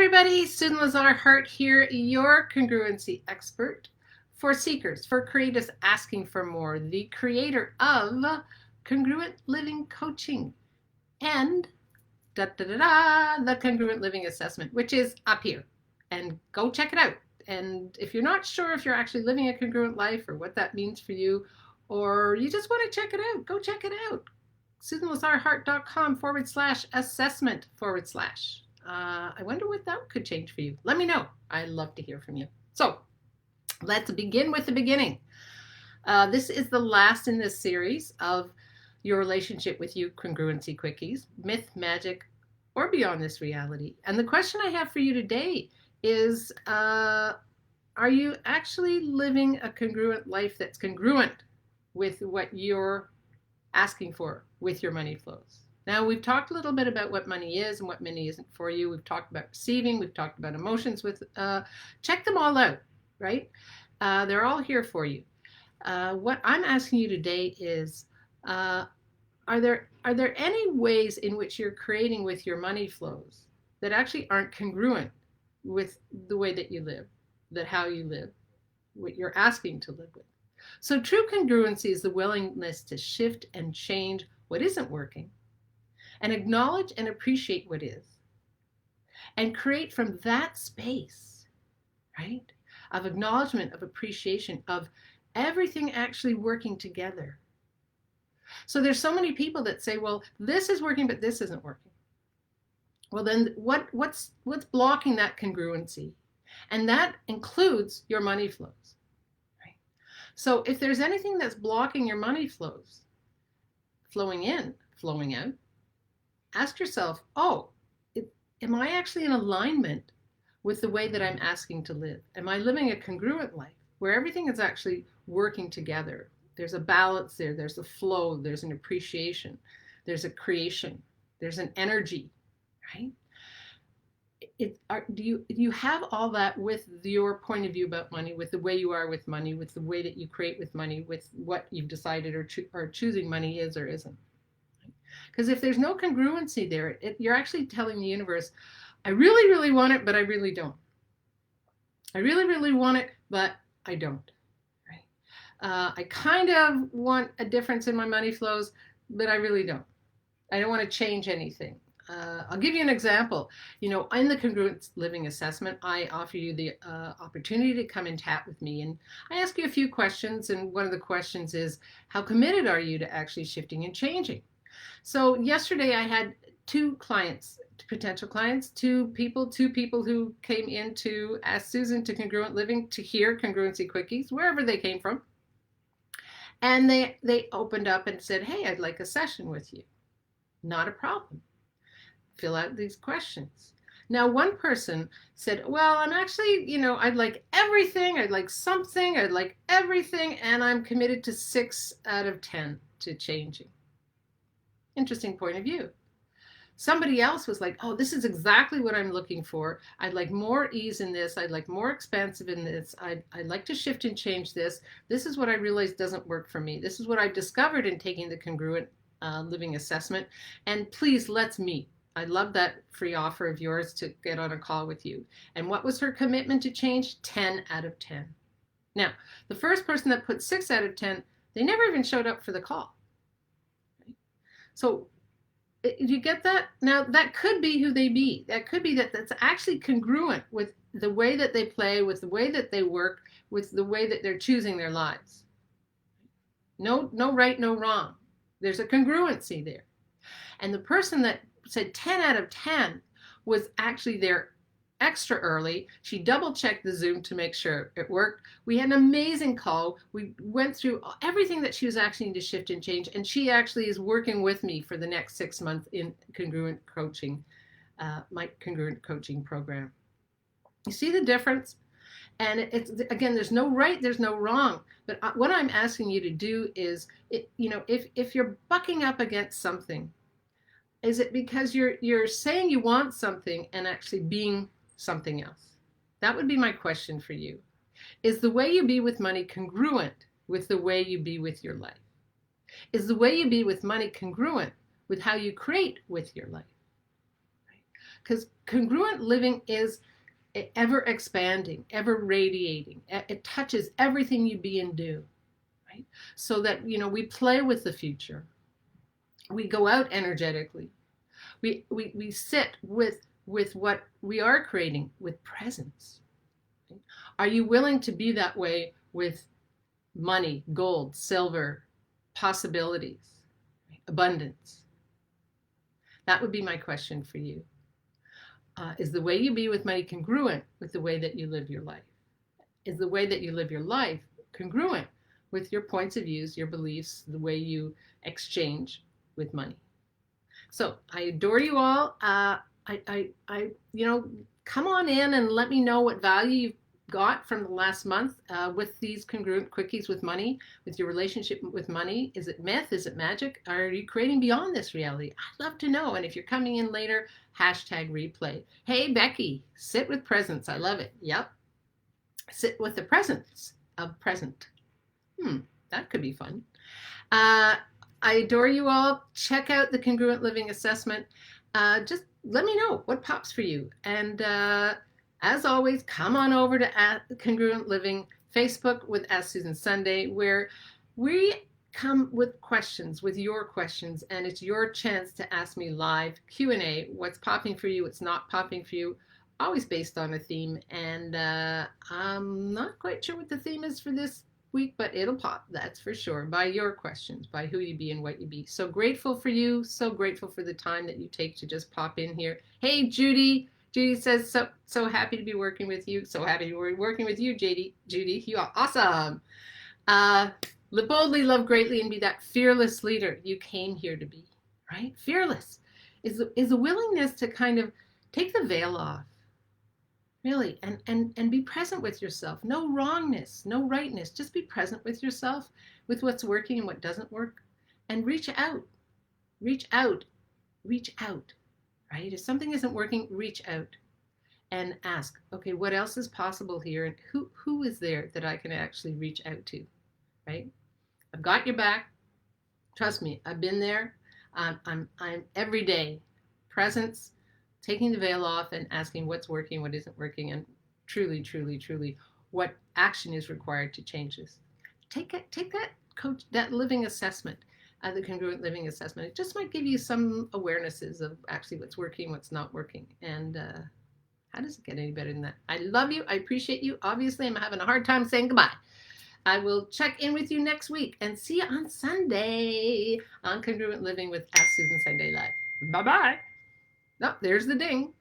everybody, Susan Lazar, Hart here, your congruency expert for seekers, for creatives asking for more, the creator of Congruent Living Coaching and the Congruent Living Assessment, which is up here. And go check it out. And if you're not sure if you're actually living a congruent life or what that means for you, or you just want to check it out, go check it out. SusanLazarHart.com/assessment/. I wonder what that could change for you. Let me know. I'd love to hear from you. So let's begin with the beginning. This is the last in this series of your relationship with you congruency quickies, myth, magic, or beyond this reality. And the question I have for you today is, are you actually living a congruent life that's congruent with what you're asking for with your money flows? Now, we've talked a little bit about what money is and what money isn't for you. We've talked about receiving. We've talked about emotions. Check them all out, right? They're all here for you. What I'm asking you today is, are there any ways in which you're creating with your money flows that actually aren't congruent with the way that you live, how you live, what you're asking to live with? So true congruency is the willingness to shift and change what isn't working, and acknowledge and appreciate what is, and create from that space, right, of acknowledgement, of appreciation, of everything actually working together. So there's so many people that say, well, this is working, but this isn't working. Well, then what's blocking that congruency? And that includes your money flows, right? So if there's anything that's blocking your money flows, flowing in, flowing out, ask yourself, am I actually in alignment with the way that I'm asking to live? Am I living a congruent life where everything is actually working together? There's a balance there, there's a flow, there's an appreciation, there's a creation, there's an energy, right? Do you have all that with your point of view about money, with the way you are with money, with the way that you create with money, with what you've decided or choosing money is or isn't? Because if there's no congruency there, you're actually telling the universe, I really, really want it, but I really don't. I really, really want it, but I don't. Right? I kind of want a difference in my money flows, but I really don't. I don't want to change anything. I'll give you an example. In the Congruent Living Assessment, I offer you the opportunity to come and chat with me. And I ask you a few questions. And one of the questions is, how committed are you to actually shifting and changing? So yesterday I had two potential clients, two people who came in to ask Susan to Congruent Living to hear congruency quickies, wherever they came from. And they opened up and said, hey, I'd like a session with you. Not a problem. Fill out these questions. Now, one person said, well, I'm actually, I'd like everything. I'd like something. I'd like everything. And I'm committed to 6 out of 10 to changing. Interesting point of view. Somebody else was like, oh, this is exactly what I'm looking for. I'd like more ease in this. I'd like more expansive in this. I'd like to shift and change this. This is what I realized doesn't work for me. This is what I've discovered in taking the Congruent Living Assessment. And please, let's meet. I love that free offer of yours to get on a call with you. And what was her commitment to change? 10 out of 10. Now, the first person that put 6 out of 10, they never even showed up for the call. So you get that? Now, that could be who they be. That could be that's actually congruent with the way that they play, with the way that they work, with the way that they're choosing their lives. No right, no wrong. There's a congruency there. And the person that said 10 out of 10 was actually there extra early. She double-checked the Zoom to make sure it worked. We had an amazing call. We went through everything that she was actually need to shift and change, and she actually is working with me for the next 6 months in Congruent Coaching, my Congruent Coaching program. You see the difference? And it's, again, there's no right, there's no wrong. But what I'm asking you to do is, if you're bucking up against something, is it because you're saying you want something and actually being something else? That would be my question for you. Is the way you be with money congruent with the way you be with your life? Is the way you be with money congruent with how you create with your life? Right? because congruent living is ever expanding, ever radiating. It touches everything you be and do, right? So that, we play with the future. We go out energetically. We sit with what we are creating with presence. Okay? Are you willing to be that way with money, gold, silver, possibilities, abundance? That would be my question for you. Is the way you be with money congruent with the way that you live your life? Is the way that you live your life congruent with your points of views, your beliefs, the way you exchange with money? So I adore you all. Come on in and let me know what value you've got from the last month with these congruent quickies with money, with your relationship with money. Is it myth? Is it magic? Are you creating beyond this reality? I'd love to know. And if you're coming in later, #replay. Hey, Becky, sit with presence. I love it. Yep. Sit with the presence of present. That could be fun. I adore you all. Check out the Congruent Living Assessment. Just let me know what pops for you. And as always, come on over to Congruent Living Facebook with Ask Susan Sunday, where we come with questions, with your questions, and it's your chance to ask me live Q&A, what's popping for you, what's not popping for you, always based on a theme. And I'm not quite sure what the theme is for this week, but it'll pop, that's for sure, by your questions, by who you be and what you be. So grateful for you, so grateful for the time that you take to just pop in here. Hey, Judy. Judy says, so happy to be working with you. So happy to be working with you, Judy. You are awesome. Live boldly, love greatly, and be that fearless leader you came here to be, right? Fearless is a willingness to kind of take the veil off, really, and be present with yourself. No wrongness, no rightness. Just be present with yourself, with what's working and what doesn't work, and reach out, reach out, reach out. Right? If something isn't working, reach out and ask, okay, what else is possible here? And who is there that I can actually reach out to, right? I've got your back. Trust me, I've been there. I'm every day presence, taking the veil off and asking what's working, what isn't working, and truly, truly, truly, what action is required to change this. Take that coach, that living assessment. The Congruent Living Assessment. It just might give you some awarenesses of actually what's working, what's not working. And how does it get any better than that? I love you. I appreciate you. Obviously, I'm having a hard time saying goodbye. I will check in with you next week and see you on Sunday on Congruent Living with Ask Susan Sunday Live. Bye-bye. Oh, there's the ding.